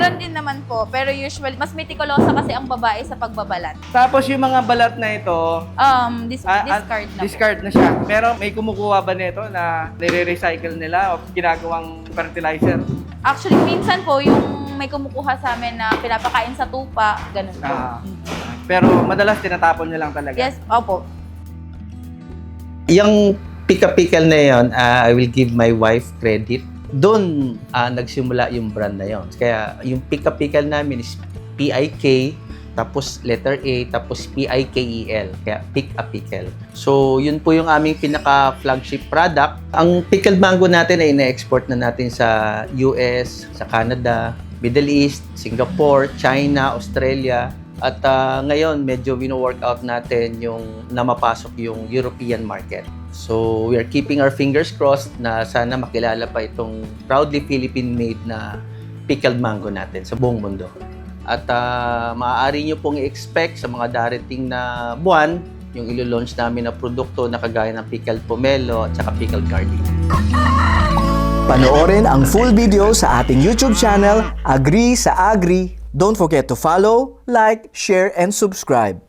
Meron din naman po, pero usually, mas meticulosa kasi ang babae sa pagbabalat. Tapos yung mga balat na ito, Discard na po. discard na siya. Pero may kumukuha ba nito na nire-recycle nila o ginagawang fertilizer? Actually, minsan po, yung may kumukuha sa amin na pinapakain sa tupa, ganun po. Pero madalas tinatapon nyo lang talaga? Yes, opo. Yung Pika-Pickle na yun, I will give my wife credit. Doon nagsimula yung brand na yun. Kaya yung Pika-Pickle namin is P-I-K, tapos letter A, tapos P-I-K-E-L. Kaya Pika-Pickle. So, yun po yung aming pinaka-flagship product. Ang pickled mango natin ay ina-export na natin sa US, sa Canada, Middle East, Singapore, China, Australia. At ngayon, medyo wino-workout natin yung na mapasok yung European market. So, we are keeping our fingers crossed na sana makilala pa itong proudly Philippine-made na pickled mango natin sa buong mundo. At maaari nyo pong i-expect sa mga darating na buwan yung ilo-launch namin na produkto na kagaya ng pickled pomelo at saka pickled garlic. Panoorin ang full video sa ating YouTube channel, Agree sa Agri. Don't forget to follow, like, share, and subscribe.